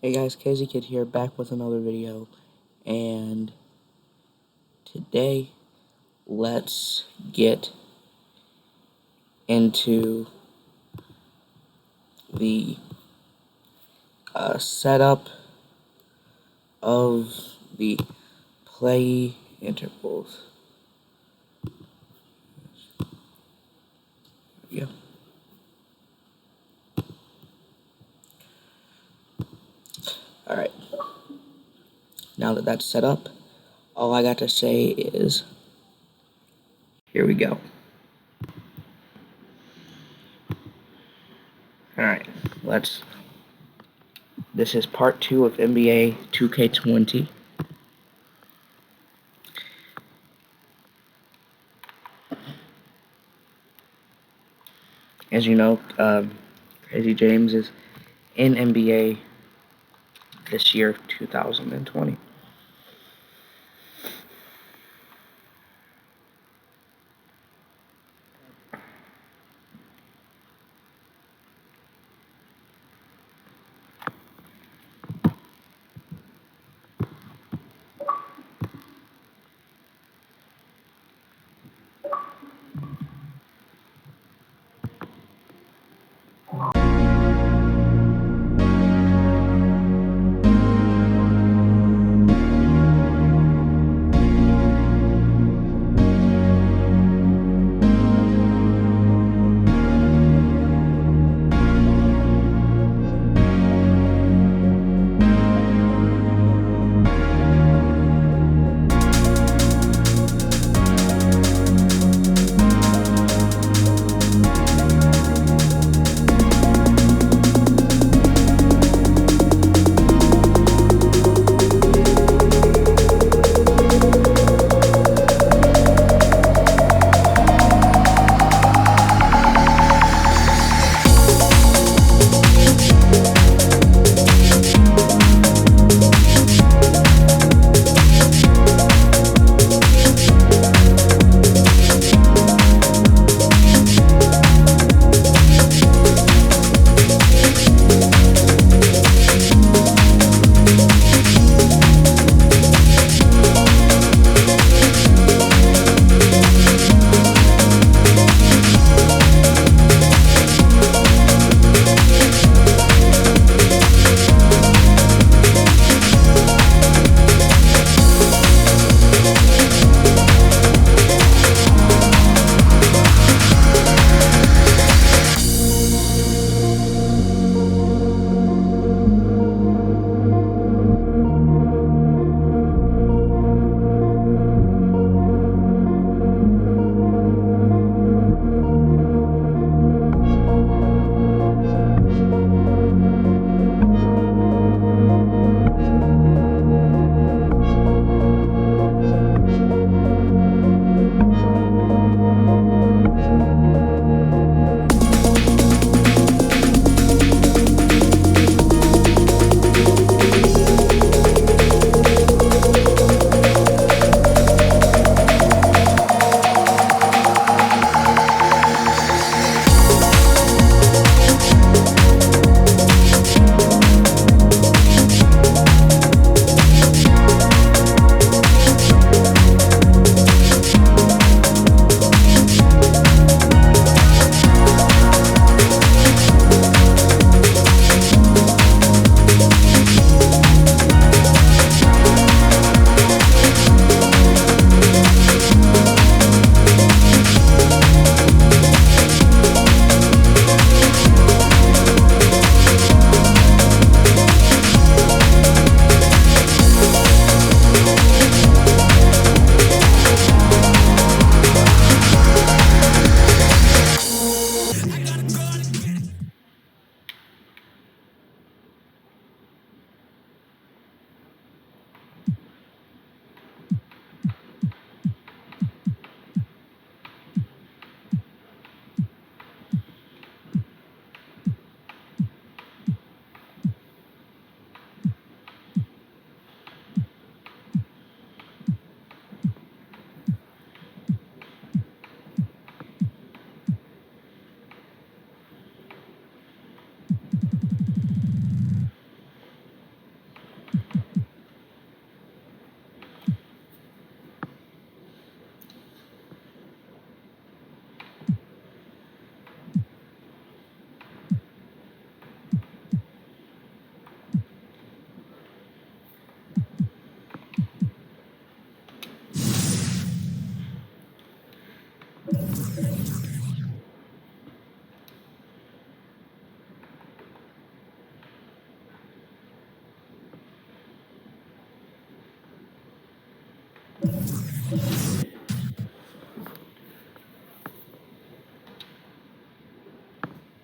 Hey guys, Casey Kid here, back with another video, and today let's get into the setup of the play intervals. Yeah. Alright, now that that's set up, all I got to say is, here we go. Alright, this is part 2 of NBA 2K20. As you know, Crazy James is in NBA this year, 2020.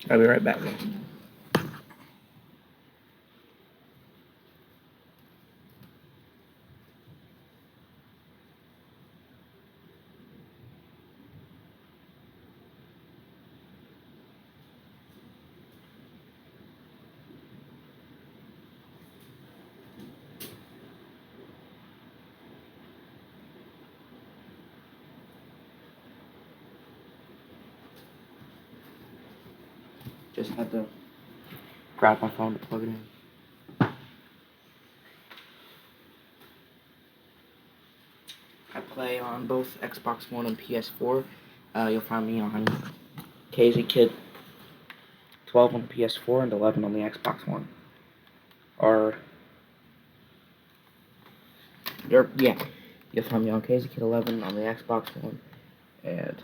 I'll be right back. Just had to grab my phone to plug it in. I play on both Xbox One and PS4. You'll find me on KZKid 12 on the PS4 and 11 on the Xbox One. You'll find me on KZKid 11 on the Xbox One and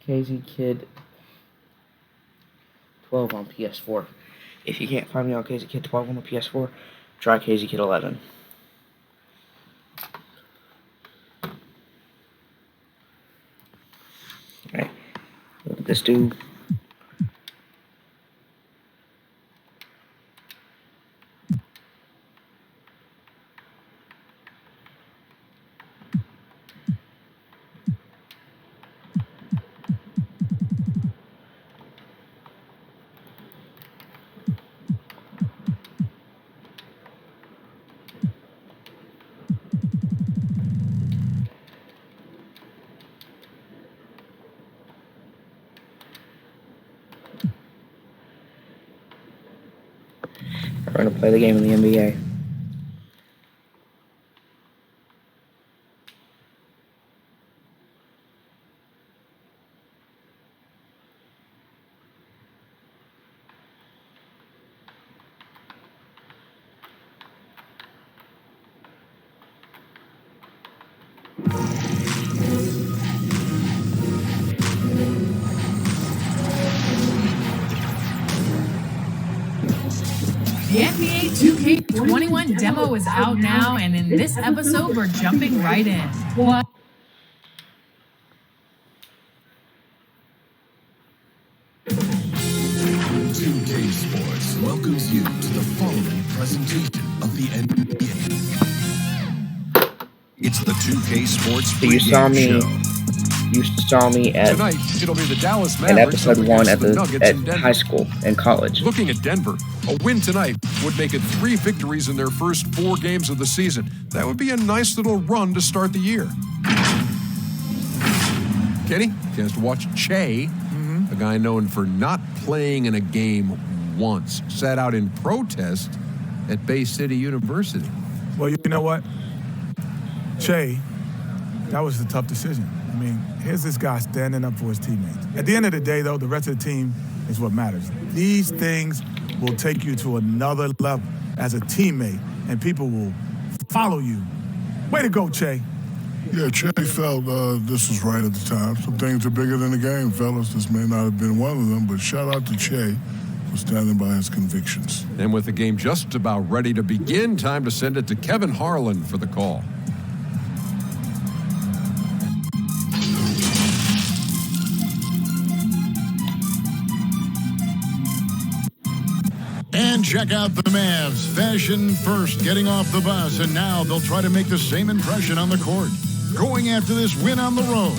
KZKid 12 on PS4. If you can't find me on KZKid 12 on the PS4, try KZKid 11. Alright, what did this do? We're going to play the game in the NBA. The NBA 2K21 demo is out now, and in this episode, we're jumping right in. What? Sports welcomes you to the following presentation of the NBA. It's the 2K Sports So you saw me at Tonight, it'll be the Dallas in Mavericks episode 1 at the Nuggets in Denver. high school and college. Looking at Denver, a win tonight would make it 3 victories in their first 4 games of the season. That would be a nice little run to start the year. Kenny, chance to watch Che, a guy known for not playing in a game once, sat out in protest at Bay City University. Well, you know what? Che, that was a tough decision. I mean, here's this guy standing up for his teammates. At the end of the day, though, the rest of the team is what matters. These things will take you to another level as a teammate, and people will follow you. Way to go, Che. Yeah, Che felt this was right at the time. Some things are bigger than the game, fellas. This may not have been one of them, but shout out to Che for standing by his convictions. And with the game just about ready to begin, time to send it to Kevin Harlan for the call. And check out the Mavs. Fashion first, getting off the bus, and now they'll try to make the same impression on the court. Going after this win on the road.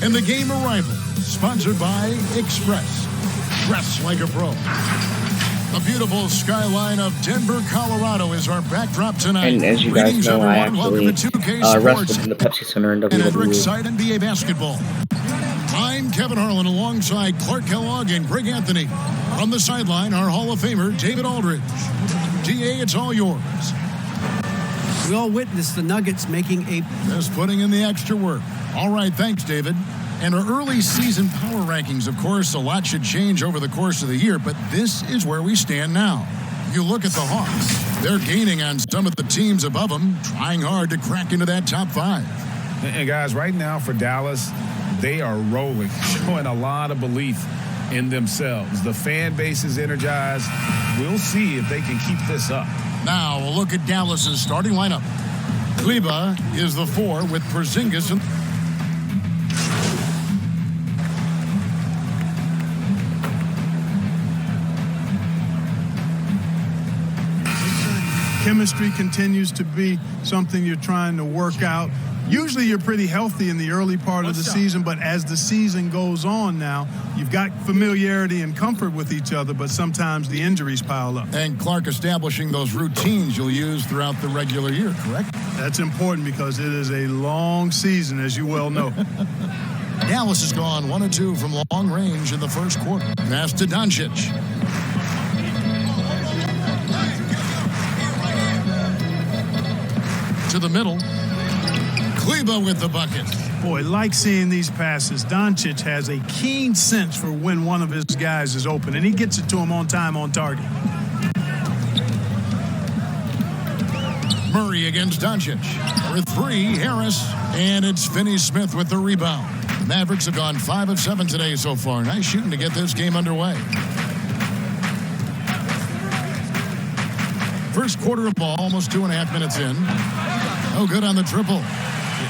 And the game arrival, sponsored by Express. Dress like a pro. A beautiful skyline of Denver, Colorado is our backdrop tonight. And as you guys Greetings, know, I everyone. Welcome actually to 2K wrestled Sports in the Pepsi Center in and Hendrick WWE. Side NBA basketball. I'm Kevin Harlan alongside Clark Kellogg and Greg Anthony. From the sideline, our Hall of Famer, David Aldridge. DA, it's all yours. We all witnessed the Nuggets making a... Just putting in the extra work. All right, thanks, David. And our early season power rankings, of course, a lot should change over the course of the year, but this is where we stand now. You look at the Hawks. They're gaining on some of the teams above them, trying hard to crack into that top 5. And guys, right now for Dallas, they are rolling, showing a lot of belief in themselves. The fan base is energized. We'll see if they can keep this up. Now, we'll look at Dallas's starting lineup. Kleba is the 4 with Porzingis and... Chemistry continues to be something you're trying to work out. Usually you're pretty healthy in the early part of the season, but as the season goes on now, you've got familiarity and comfort with each other, but sometimes the injuries pile up. And Clark establishing those routines you'll use throughout the regular year, correct? That's important because it is a long season, as you well know. Dallas has gone 1 of 2 from long range in the first quarter. Pass to Doncic. To the middle. Kleber with the bucket. Boy, like seeing these passes. Doncic has a keen sense for when one of his guys is open, and he gets it to him on time, on target. Murray against Doncic. For 3, Harris. And it's Finney-Smith with the rebound. The Mavericks have gone 5 of 7 today so far. Nice shooting to get this game underway. First quarter of ball, almost 2.5 minutes in. No good on the triple.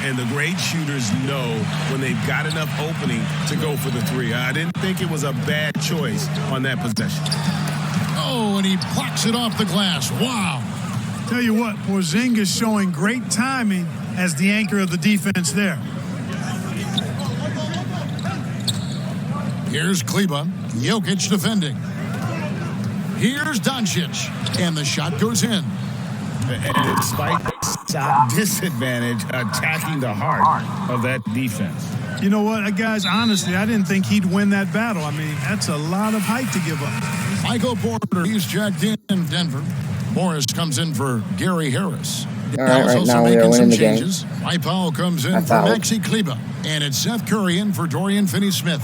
And the great shooters know when they've got enough opening to go for the 3. I didn't think it was a bad choice on that possession. Oh, and he plucks it off the glass. Wow. Tell you what, Porzingis showing great timing as the anchor of the defense there. Here's Kleber. Jokic defending. Here's Doncic. And the shot goes in. And despite shot disadvantage, attacking the heart of that defense. You know what, guys, honestly, I didn't think he'd win that battle. I mean, that's a lot of height to give up. Michael Porter, he's checked in Denver. Morris comes in for Gary Harris. All right now we are winning the game. Mike Powell comes in for Maxi Kleber. And it's Seth Curry in for Dorian Finney-Smith.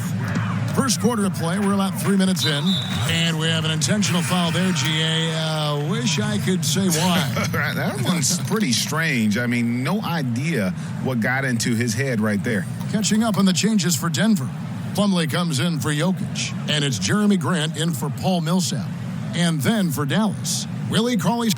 First quarter of play, we're about 3 minutes in, and we have an intentional foul there, GA. Wish I could say why. That one's pretty strange. I mean, no idea what got into his head right there. Catching up on the changes for Denver. Plumlee comes in for Jokic, and it's Jeremy Grant in for Paul Millsap. And then for Dallas, Willie Cauley.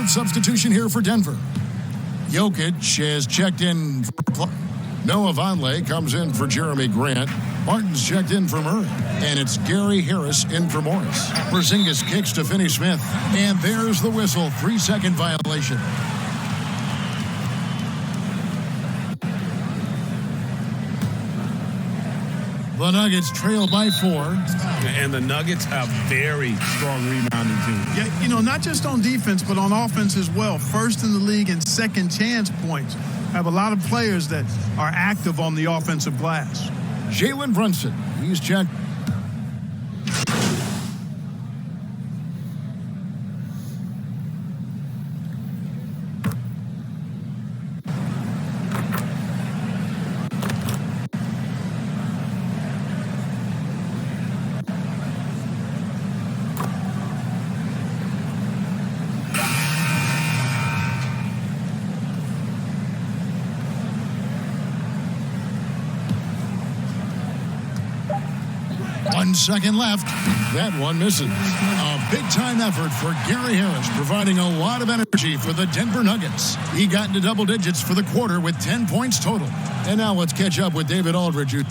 Substitution here for Denver. Jokic is checked in for Noah Vonleh comes in for Jeremy Grant. Martin's checked in for Murray. And it's Gary Harris in for Morris. Porzingis kicks to Finney-Smith. And there's the whistle. 3-second violation. The Nuggets trail by 4. And the Nuggets are very strong rebounding team. Yeah, you know, not just on defense, but on offense as well. First in the league in second chance points. Have a lot of players that are active on the offensive glass. Jalen Brunson, he's checked. Second left. That one misses. A big-time effort for Gary Harris, providing a lot of energy for the Denver Nuggets. He got into double digits for the quarter with 10 points total. And now let's catch up with David Aldridge.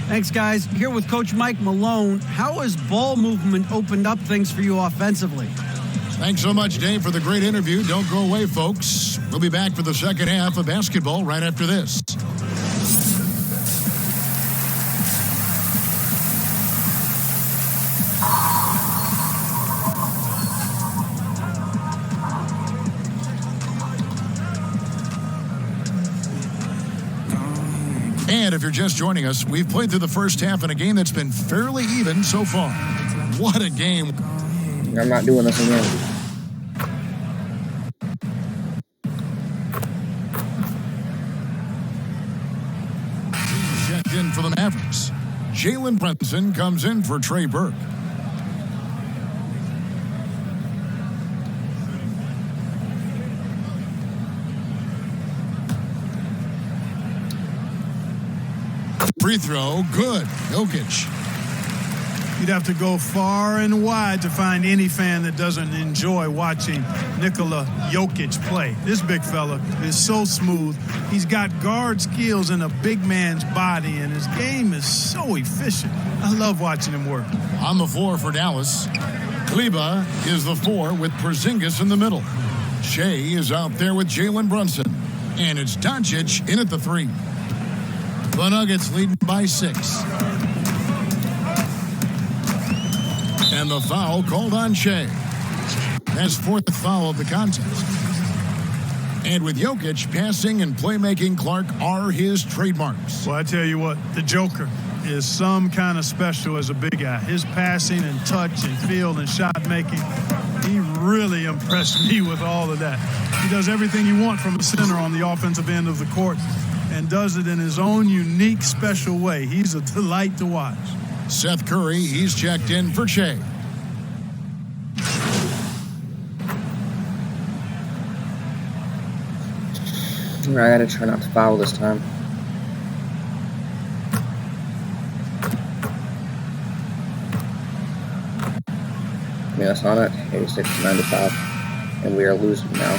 Thanks, guys. Here with Coach Mike Malone. How has ball movement opened up things for you offensively? Thanks so much, Dave, for the great interview. Don't go away, folks. We'll be back for the second half of basketball right after this. And if you're just joining us, we've played through the first half in a game that's been fairly even so far. What a game. I'm not doing this again. Checked in for the Mavericks. Jalen Brunson comes in for Trey Burke. Free throw, good. Jokic. You'd have to go far and wide to find any fan that doesn't enjoy watching Nikola Jokic play. This big fella is so smooth. He's got guard skills in a big man's body, and his game is so efficient. I love watching him work. On the floor for Dallas, Kleber is the 4 with Porzingis in the middle. Shea is out there with Jalen Brunson. And it's Doncic in at the 3. The Nuggets leading by 6. And the foul called on Shea. That's 4th foul of the contest. And with Jokic, passing and playmaking, Clark, are his trademarks. Well, I tell you what, the Joker is some kind of special as a big guy. His passing and touch and field and shot making, he really impressed me with all of that. He does everything you want from a center on the offensive end of the court and does it in his own unique, special way. He's a delight to watch. Seth Curry, he's checked in for Shea. I gotta try not to foul this time. That's on it. 86-95, and we are losing now.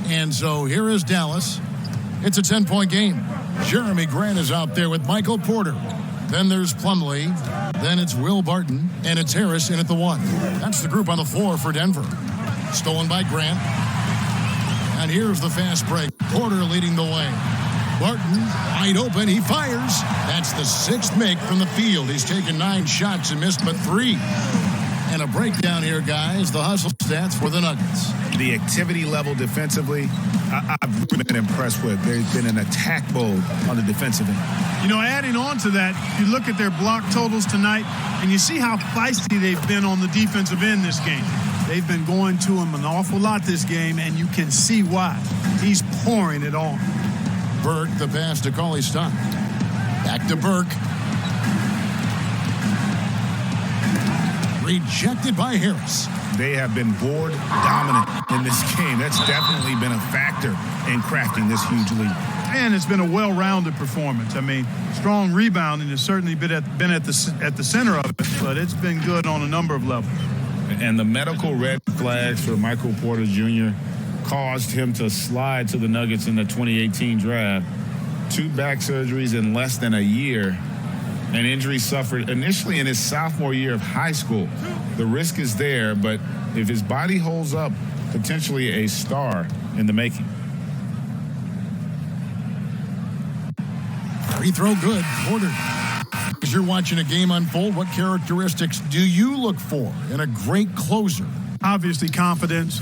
And so here is Dallas. It's a 10-point game. Jeremy Grant is out there with Michael Porter. Then there's Plumlee. Then it's Will Barton, and it's Harris in at the 1. That's the group on the floor for Denver. Stolen by Grant. And here's the fast break. Porter leading the way. Barton, wide open, he fires. That's the 6th make from the field. He's taken 9 shots and missed but 3. And a breakdown here, guys. The hustle stats for the Nuggets. The activity level defensively, I've been impressed with. There's been an attack mode on the defensive end. You know, adding on to that, you look at their block totals tonight, and you see how feisty they've been on the defensive end this game. They've been going to him an awful lot this game, and you can see why. He's pouring it on. Burke, the pass to Cauley-Stein. Back to Burke. Rejected by Harris. They have been board dominant in this game. That's definitely been a factor in crafting this huge lead. And it's been a well-rounded performance. I mean, strong rebounding has certainly been at the center of it, but it's been good on a number of levels. And the medical red flags for Michael Porter Jr. caused him to slide to the Nuggets in the 2018 draft. 2 back surgeries in less than a year. An injury suffered initially in his sophomore year of high school. The risk is there, but if his body holds up, potentially a star in the making. Free throw good. Porter. As you're watching a game unfold, what characteristics do you look for in a great closer? Obviously, confidence,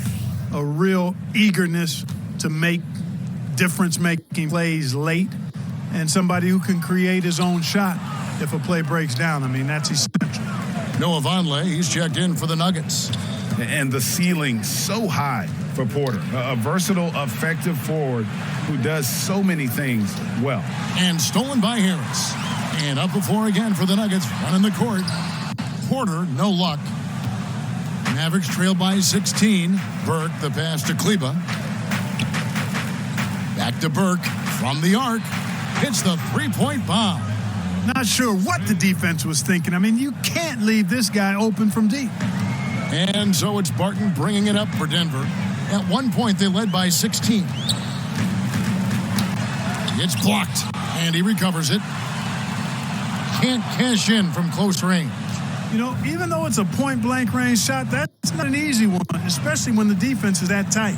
a real eagerness to make difference-making plays late, and somebody who can create his own shot if a play breaks down. I mean, that's essential. Noah Vonleh, he's checked in for the Nuggets. And the ceiling so high for Porter. A versatile, effective forward who does so many things well. And stolen by Harris. And up the floor again for the Nuggets, running the court. Porter, no luck. Mavericks trail by 16. Burke, the pass to Kleber. Back to Burke from the arc. Hits the three-point bomb. Not sure what the defense was thinking. I mean, you can't leave this guy open from deep. And so it's Barton bringing it up for Denver. At one point, they led by 16. It's blocked, and he recovers it. Can't cash in from close range. You know, even though it's a point-blank range shot, that's not an easy one, especially when the defense is that tight.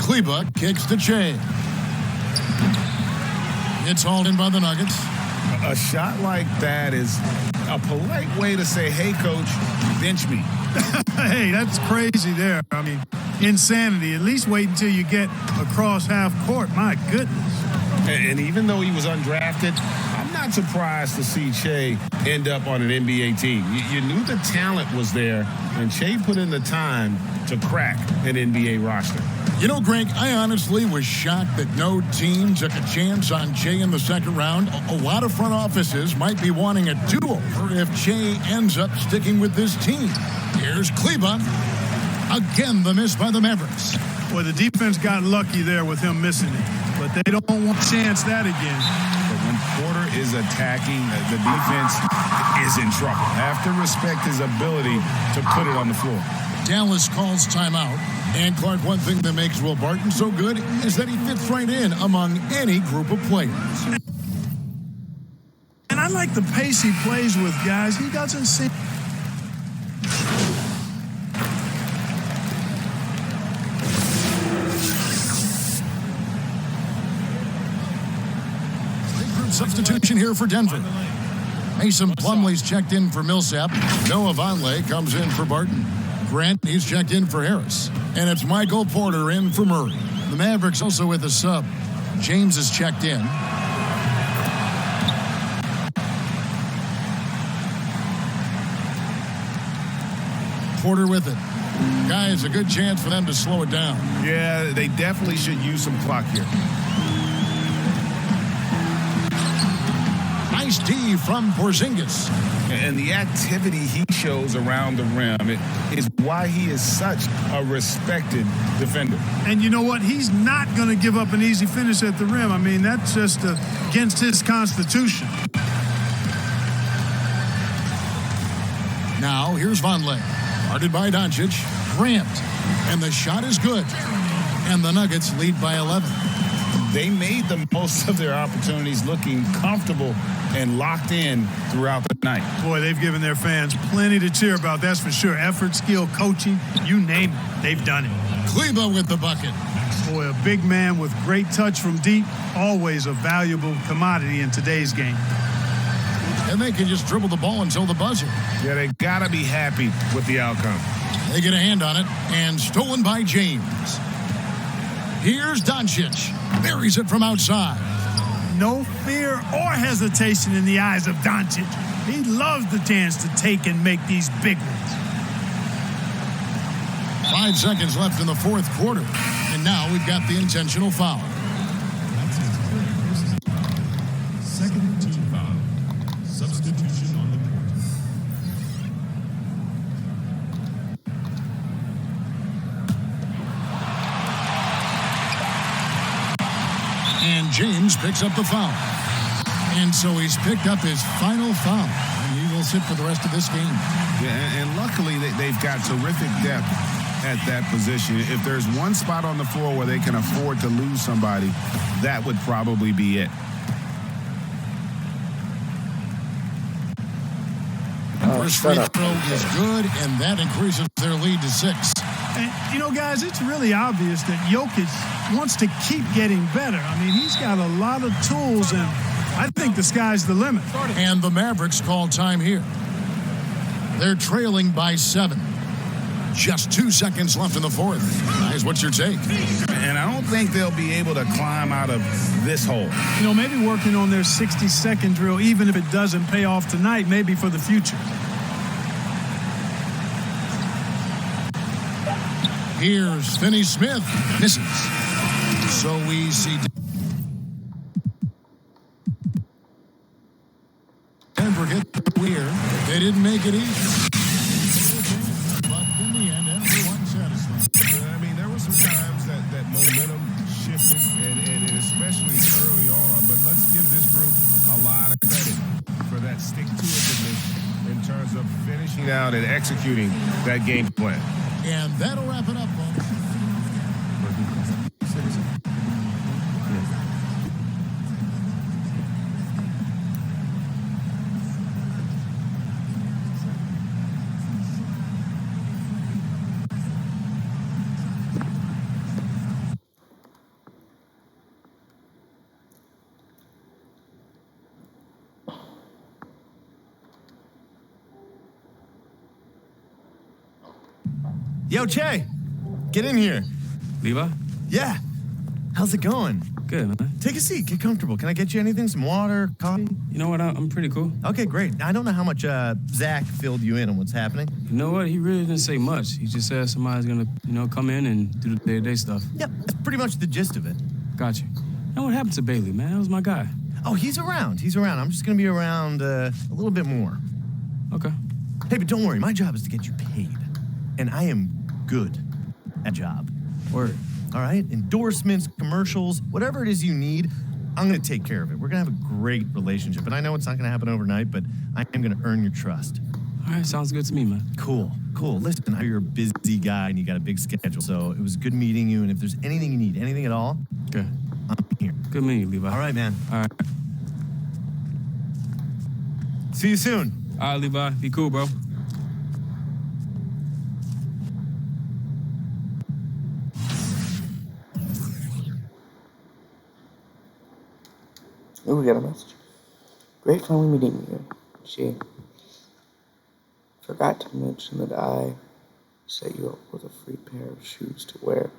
Kleber kicks to Shea. It's hauled in by the Nuggets. A shot like that is a polite way to say, hey, coach, bench me. Hey, that's crazy there. I mean, insanity. At least wait until you get across half court. My goodness. And even though he was undrafted, I'm not surprised to see Shea end up on an NBA team. You knew the talent was there, and Shea put in the time to crack an NBA roster. You know, Greg, I honestly was shocked that no team took a chance on Shea in the second round. A lot of front offices might be wanting a do-over if Shea ends up sticking with this team. Here's Kleber. Again, the miss by the Mavericks. Boy, the defense got lucky there with him missing it. But They don't want to chance that again. But when Porter is attacking, the defense is in trouble. Have to respect his ability to put it on the floor. Dallas calls timeout. And Clark, one thing that makes Will Barton so good is that he fits right in among any group of players. And I like the pace he plays with, guys. He doesn't seem... Substitution here for Denver. Mason Plumlee's checked in for Millsap. Noah Vonleh comes in for Barton. Grant, he's checked in for Harris. And it's Michael Porter in for Murray. The Mavericks also with a sub. James is checked in. Porter with it. Guys, a good chance for them to slow it down. Yeah, they definitely should use some clock here. Nice D from Porzingis. And the activity he shows around the rim is why he is such a respected defender. And you know what? He's not going to give up an easy finish at the rim. I mean, that's just against his constitution. Now, here's Vonleh. Guarded by Doncic. Grant. And the shot is good. And the Nuggets lead by 11. They made the most of their opportunities, looking comfortable and locked in throughout the night. Boy, they've given their fans plenty to cheer about, that's for sure. Effort, skill, coaching, you name it, they've done it. Kleba with the bucket. Boy, a big man with great touch from deep, always a valuable commodity in today's game. And they can just dribble the ball until the buzzer. Yeah, they gotta be happy with the outcome. They get a hand on it, and stolen by James. Here's Doncic. Buries it from outside. No fear or hesitation in the eyes of Doncic. He loves the chance to take and make these big ones. 5 seconds left in the fourth quarter. And now we've got the intentional foul. Second team foul. Substitution on the court. And James picks up the foul. And so he's picked up his final foul. And he will sit for the rest of this game. Yeah, and luckily they've got terrific depth at that position. If there's one spot on the floor where they can afford to lose somebody, that would probably be it. First free throw is good, and that increases their lead to 6. And, you know, guys, it's really obvious that Jokic wants to keep getting better. I mean, he's got a lot of tools, and I think the sky's the limit. And the Mavericks call time here. They're trailing by 7. Just 2 seconds left in the fourth. Guys, what's your take? And I don't think they'll be able to climb out of this hole. You know, maybe working on their 60-second drill, even if it doesn't pay off tonight, maybe for the future. Here's Finney Smith. Misses. So we see Denver hit the weir. They didn't make it easy. But in the end, everyone's satisfied. I mean, there were some times that momentum shifted, and especially early on. But let's give this group a lot of credit for that stick-to-itiveness in terms of finishing out and executing that game plan. And that'll wrap it up, folks. Yo, Che, get in here. Levi? Yeah. How's it going? Good, man. Take a seat. Get comfortable. Can I get you anything? Some water, coffee? You know what? I'm pretty cool. Okay, great. I don't know how much Zach filled you in on what's happening. You know what? He really didn't say much. He just said somebody's gonna, come in and do the day-to-day stuff. Yep, that's pretty much the gist of it. Got you. Now what happened to Bailey, man? That was my guy. Oh, he's around. He's around. I'm just gonna be around a little bit more. Okay. Hey, but don't worry. My job is to get you paid. And I am good at job. Word. all right? Endorsements, commercials, whatever it is you need, I'm going to take care of it. We're going to have a great relationship. And I know it's not going to happen overnight, but I am going to earn your trust. All right, sounds good to me, man. Cool. Listen, I know you're a busy guy and you got a big schedule, so it was good meeting you. And if there's anything you need, anything at all, Okay. I'm here. Good meeting you, Levi. All right, man. All right. See you soon. All right, Levi. Be cool, bro. Oh, we got a message. Great fun meeting you. She forgot to mention that I set you up with a free pair of shoes to wear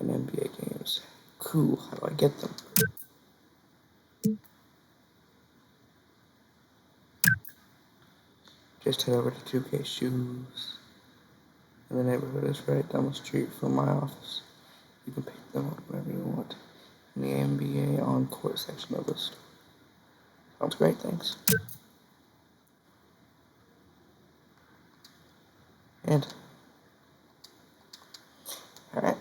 in NBA games. Cool. How do I get them? Just head over to 2K Shoes. And the neighborhood is right down the street from my office. You can pick them up whenever you want in the NBA on-court section of the store. Sounds great, thanks. And, alright.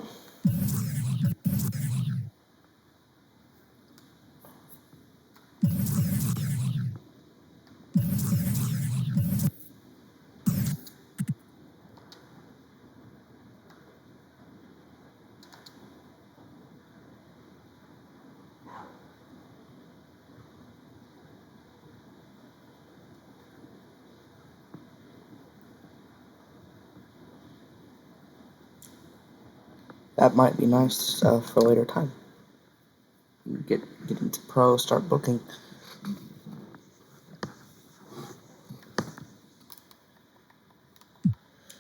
That might be nice for a later time. Get into pro, start booking.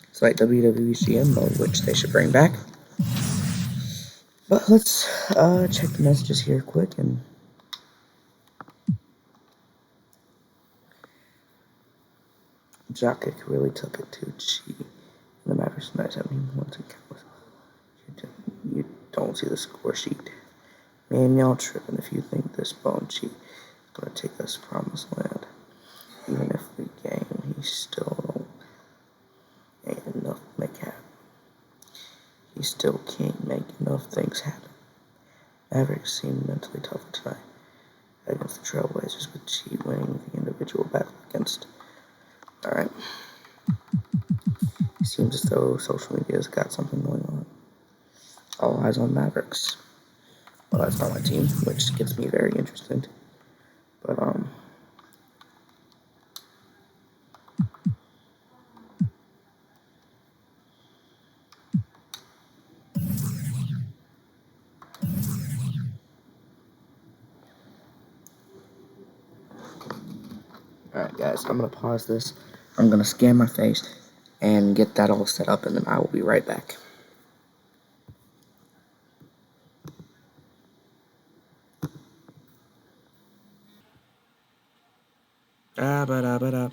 It's like WWECM mode, which they should bring back. But let's check the messages here quick and Jokic really took it to Chi in the Mavericks match. I mean, once again, you don't see the score sheet. Man, y'all tripping if you think this Bone Chi gonna take us to promised land. Even if we game, he still ain't enough to make happen. He still can't make enough things happen. Mavericks seemed mentally tougher tonight against the Trailblazers, with Chi winning the individual battle against. Alright. It seems as though social media's got something going on. All eyes on Mavericks. Well, that's not my team, which gets me very interested. But, alright guys, I'm gonna pause this. I'm gonna scan my face and get that all set up, and then I will be right back. Ba-da-ba-da.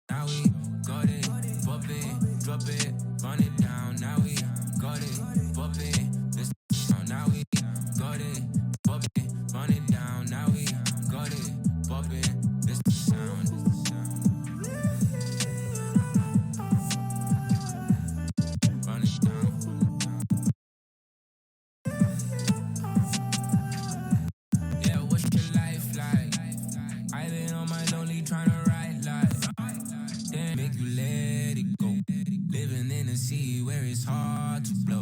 Now we got it, pop it, drop it, run it down. Now we got it, pop it, this down. Now we got it, pop it, run it down. Now we got it, pop it, this sound. Run it down. Yeah, what's your life like? I've been on my lonely trying to write life. Then make you let it go. Living in a sea where it's hard to blow.